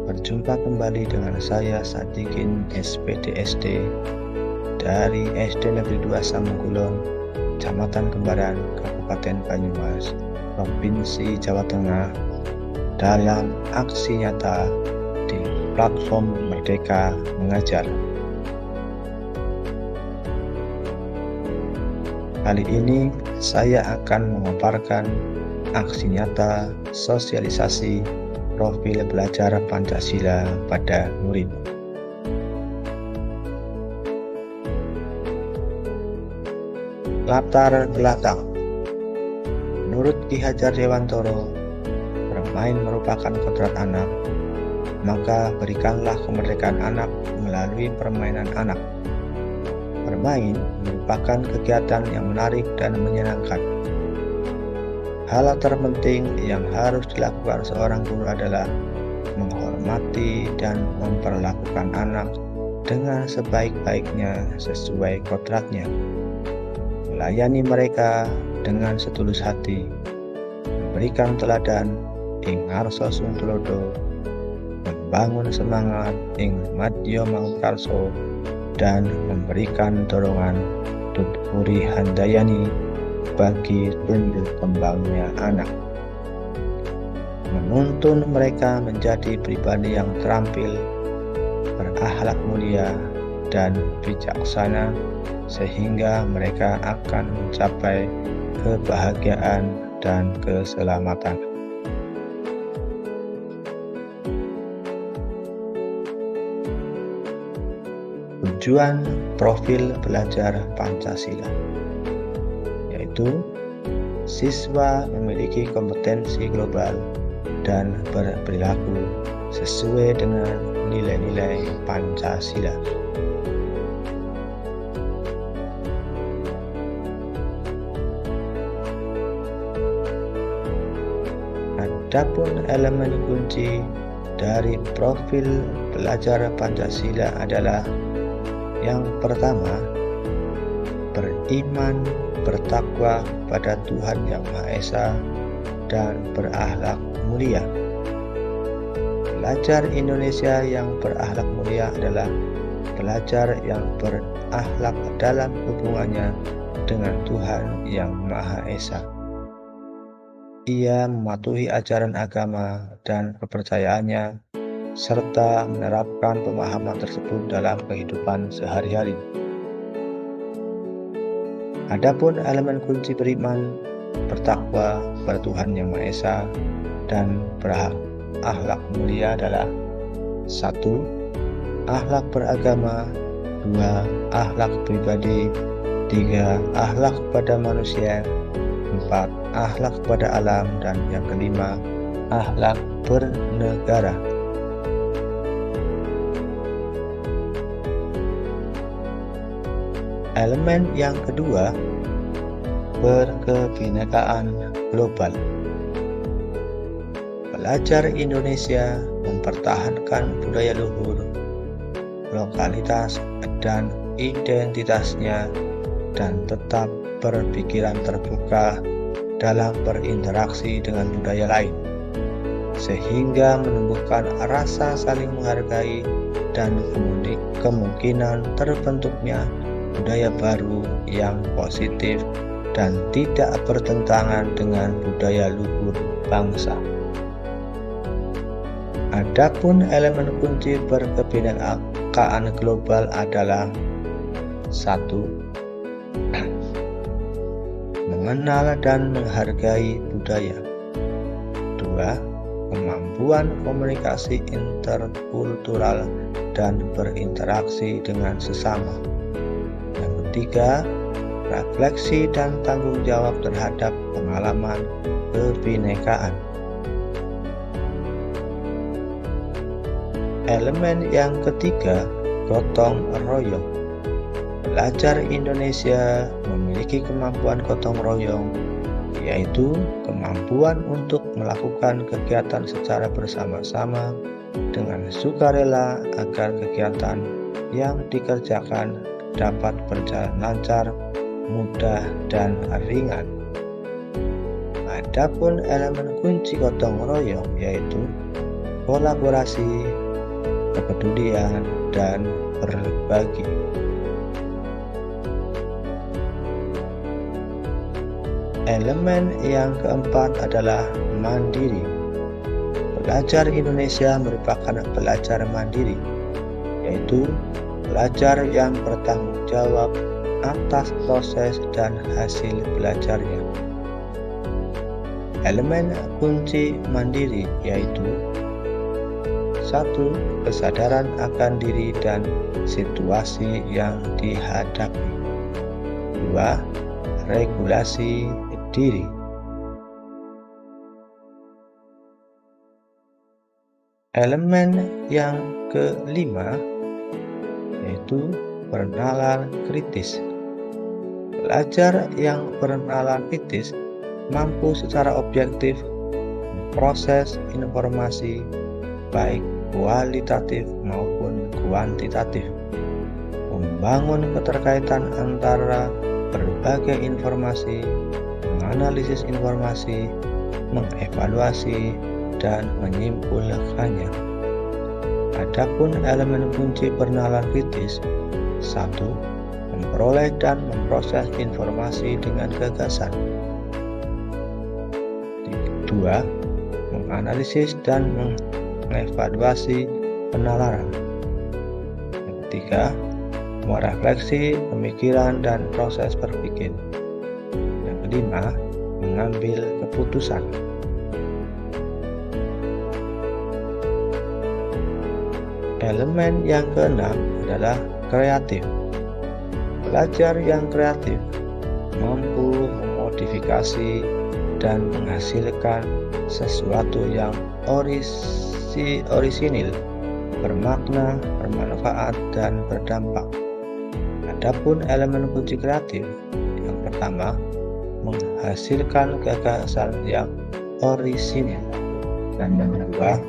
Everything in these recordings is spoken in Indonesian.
Berjumpa kembali dengan saya Sadikin SPDSD dari SD Negeri 2 Samengkulon, Kecamatan Kembaran, Kabupaten Banyumas, Provinsi Jawa Tengah, dalam aksi nyata di platform Merdeka Mengajar. Kali ini saya akan memaparkan aksi nyata sosialisasi profil belajar Pancasila pada murid. Latar belakang. Menurut Ki Hajar Dewantoro, bermain merupakan kodrat anak, maka berikanlah kemerdekaan anak melalui permainan anak. Bermain merupakan kegiatan yang menarik dan menyenangkan. Hal terpenting yang harus dilakukan seorang guru adalah menghormati dan memperlakukan anak dengan sebaik-baiknya sesuai kodratnya. Melayani mereka dengan setulus hati, memberikan teladan ing ngarsa suntulodo, membangun semangat ing madya mangkarso, dan memberikan dorongan tuturi handayani bagi tumbuh kembangnya anak. Menuntun mereka menjadi pribadi yang terampil, berakhlak mulia, dan bijaksana, sehingga mereka akan mencapai kebahagiaan dan keselamatan. Tujuan profil belajar Pancasila yaitu siswa memiliki kompetensi global dan berperilaku sesuai dengan nilai-nilai Pancasila. Adapun elemen kunci dari profil belajar Pancasila adalah yang pertama, beriman, bertakwa pada Tuhan Yang Maha Esa, dan berakhlak mulia. Pelajar Indonesia yang berakhlak mulia adalah pelajar yang berakhlak dalam hubungannya dengan Tuhan Yang Maha Esa. Ia mematuhi ajaran agama dan kepercayaannya, serta menerapkan pemahaman tersebut dalam kehidupan sehari-hari. Adapun elemen kunci beriman, bertakwa pada Tuhan Yang Maha Esa, dan berakhlak mulia adalah 1. Akhlak beragama, 2. Akhlak pribadi, 3. Akhlak pada manusia, 4. Akhlak pada alam, dan yang kelima, akhlak bernegara. Elemen yang kedua, berkebinekaan global. Pelajar Indonesia mempertahankan budaya luhur, lokalitas, dan identitasnya, dan tetap berpikiran terbuka dalam berinteraksi dengan budaya lain, sehingga menumbuhkan rasa saling menghargai dan kemungkinan terbentuknya budaya baru yang positif dan tidak bertentangan dengan budaya luhur bangsa. Adapun elemen kunci berkebinekaan global adalah 1. Mengenal dan menghargai budaya. 2. Kemampuan komunikasi interkultural dan berinteraksi dengan sesama. 3. Refleksi dan tanggung jawab terhadap pengalaman kebinekaan. Elemen yang ketiga, gotong royong. Pelajar Indonesia memiliki kemampuan gotong royong, yaitu kemampuan untuk melakukan kegiatan secara bersama-sama dengan sukarela agar kegiatan yang dikerjakan dapat berjalan lancar, mudah, dan ringan. Adapun elemen kunci gotong royong yaitu kolaborasi, kepedulian, dan berbagi. Elemen yang keempat adalah mandiri. Pelajar Indonesia merupakan pelajar mandiri, yaitu pelajar yang bertanggung jawab atas proses dan hasil belajarnya. Elemen kunci mandiri yaitu 1. Kesadaran akan diri dan situasi yang dihadapi. 2. Regulasi diri. Elemen yang kelima yaitu bernalar kritis. Pelajar yang bernalar kritis mampu secara objektif memproses informasi baik kualitatif maupun kuantitatif, membangun keterkaitan antara berbagai informasi, menganalisis informasi, mengevaluasi, dan menyimpulkannya. Adapun elemen kunci bernalar kritis: 1. Memperoleh dan memproses informasi dengan gagasan. 2. Menganalisis dan mengevaluasi penalaran. 3. Merefleksi pemikiran dan proses berpikir. 5. Mengambil keputusan. Elemen yang keenam adalah kreatif. Pelajar yang kreatif mampu memodifikasi dan menghasilkan sesuatu yang orisinil, bermakna, bermanfaat, dan berdampak. Adapun elemen kunci kreatif yang pertama, menghasilkan gagasan yang orisinil, dan yang kedua,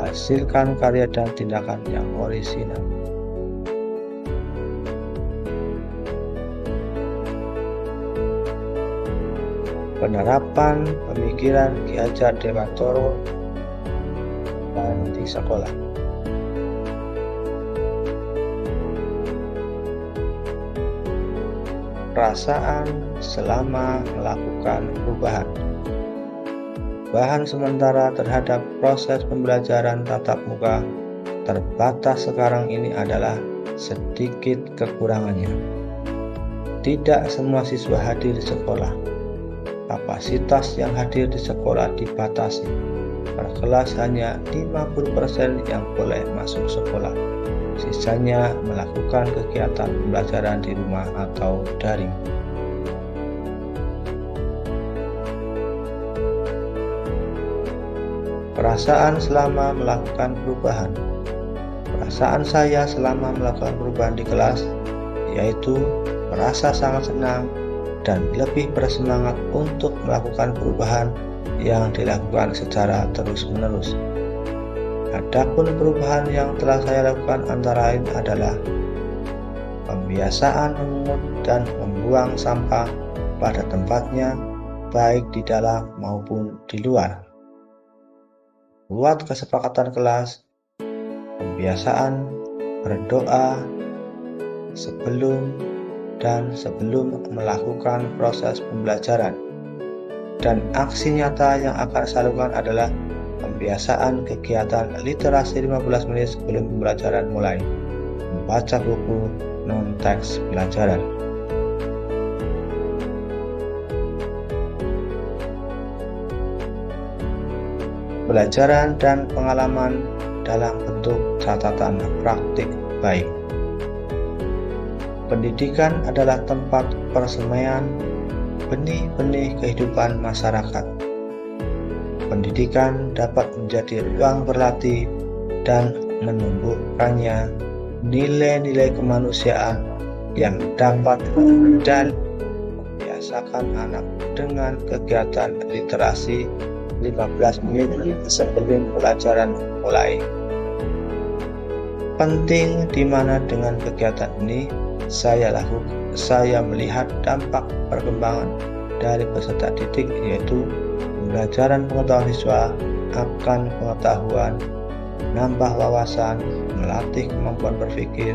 hasilkan karya dan tindakan yang orisinal. Penerapan pemikiran Ki Hajar Dewantara dan di sekolah. Perasaan selama melakukan perubahan. Bahan sementara terhadap proses pembelajaran tatap muka terbatas sekarang ini adalah sedikit kekurangannya. Tidak semua siswa hadir di sekolah. Kapasitas yang hadir di sekolah dibatasi. Per kelas hanya 50% yang boleh masuk sekolah. Sisanya melakukan kegiatan pembelajaran di rumah atau daring. Perasaan selama melakukan perubahan. Perasaan saya selama melakukan perubahan di kelas yaitu merasa sangat senang dan lebih bersemangat untuk melakukan perubahan yang dilakukan secara terus-menerus. Adapun perubahan yang telah saya lakukan antara lain adalah pembiasaan memungut dan membuang sampah pada tempatnya, baik di dalam maupun di luar. Buat kesepakatan kelas, pembiasaan berdoa sebelum melakukan proses pembelajaran. Dan aksi nyata yang akan saya lakukan adalah pembiasaan kegiatan literasi 15 menit sebelum pembelajaran mulai. Membaca buku non-teks pelajaran. Pelajaran dan pengalaman dalam bentuk catatan praktik baik. Pendidikan adalah tempat persemaian benih-benih kehidupan masyarakat. Pendidikan dapat menjadi ruang berlatih dan menumbuhkannya nilai-nilai kemanusiaan yang dapat dan membiasakan anak dengan kegiatan literasi 15 menit sebelum pelajaran mulai. Penting di mana dengan kegiatan ini saya melihat dampak perkembangan dari peserta didik, yaitu pembelajaran pengetahuan siswa akan pengetahuan, menambah wawasan, melatih kemampuan berpikir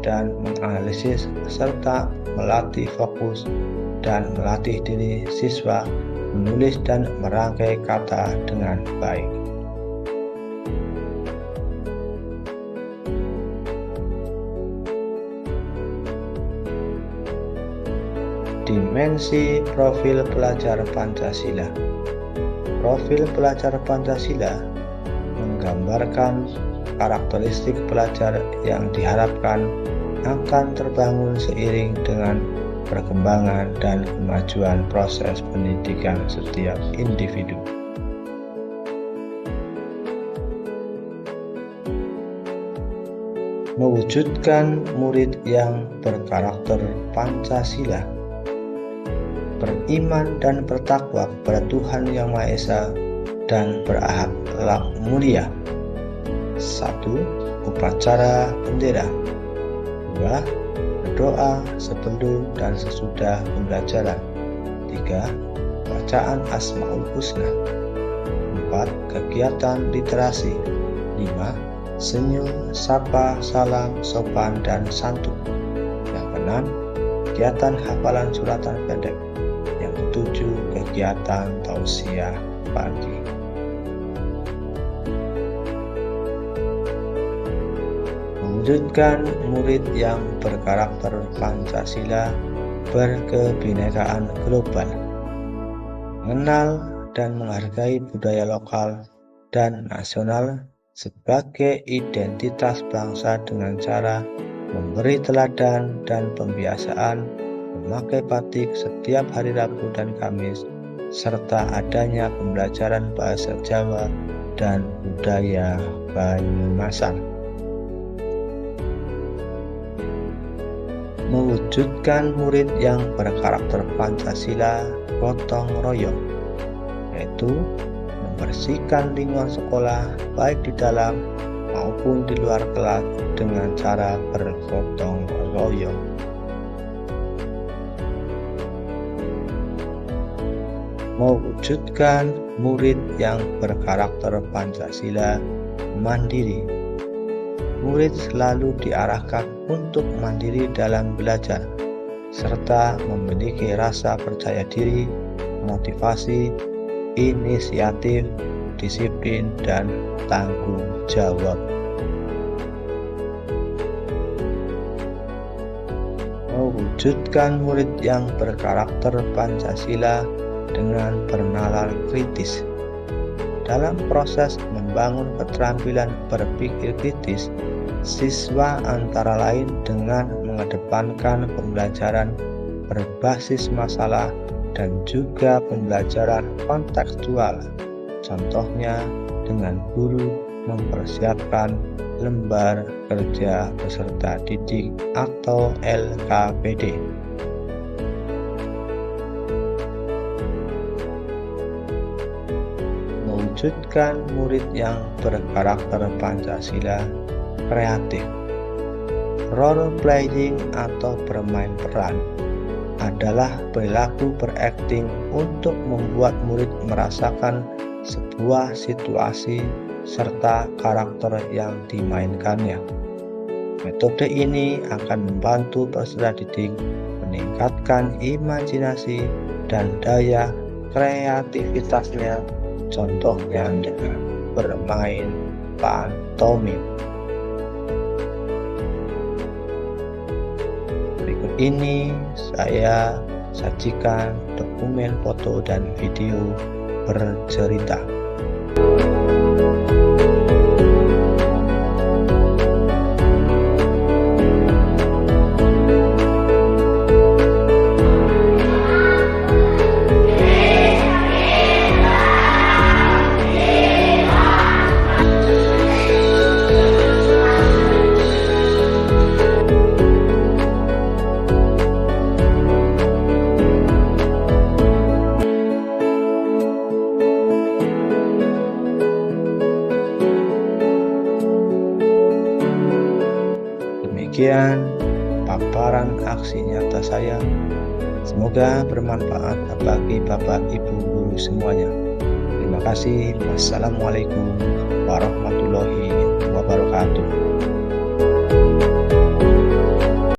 dan menganalisis, serta melatih fokus dan melatih diri siswa menulis dan merangkai kata dengan baik. Dimensi profil pelajar Pancasila. Profil pelajar Pancasila menggambarkan karakteristik pelajar yang diharapkan akan terbangun seiring dengan perkembangan dan kemajuan proses pendidikan setiap individu. Mewujudkan murid yang berkarakter Pancasila, beriman dan bertakwa kepada Tuhan Yang Maha Esa dan berakhlak mulia. 1. Upacara bendera. 2. Berdoa sebelum dan sesudah pembelajaran. 3. Bacaan Asmaul Husna. 4. Kegiatan literasi. 5. Senyum, sapa, salam, sopan, dan santun. Yang keenam, kegiatan hafalan suratan pendek. Yang ketujuh, kegiatan tausiah pagi. Mewujudkan murid yang berkarakter Pancasila berkebinekaan global, mengenal dan menghargai budaya lokal dan nasional sebagai identitas bangsa dengan cara memberi teladan dan pembiasaan memakai batik setiap hari Rabu dan Kamis, serta adanya pembelajaran bahasa Jawa dan budaya Banyumasan. Mewujudkan murid yang berkarakter Pancasila gotong royong, yaitu membersihkan lingkungan sekolah baik di dalam maupun di luar kelas dengan cara bergotong royong. Mewujudkan murid yang berkarakter Pancasila mandiri. Murid selalu diarahkan untuk mandiri dalam belajar, serta memiliki rasa percaya diri, motivasi, inisiatif, disiplin, dan tanggung jawab. Mewujudkan murid yang berkarakter Pancasila dengan bernalar kritis. Dalam proses membangun keterampilan berpikir kritis, siswa antara lain dengan mengedepankan pembelajaran berbasis masalah dan juga pembelajaran kontekstual. Contohnya dengan guru mempersiapkan lembar kerja peserta didik atau LKPD. Mewujudkan murid yang berkarakter Pancasila kreatif. Role playing atau bermain peran adalah perilaku berakting untuk membuat murid merasakan sebuah situasi serta karakter yang dimainkannya. Metode ini akan membantu peserta didik meningkatkan imajinasi dan daya kreativitasnya, contohnya dengan bermain pantomim. Berikut ini saya sajikan dokumen foto dan video bercerita. Demikian paparan aksi nyata saya. Semoga bermanfaat bagi Bapak Ibu guru semuanya. Terima kasih. Wassalamualaikum warahmatullahi wabarakatuh.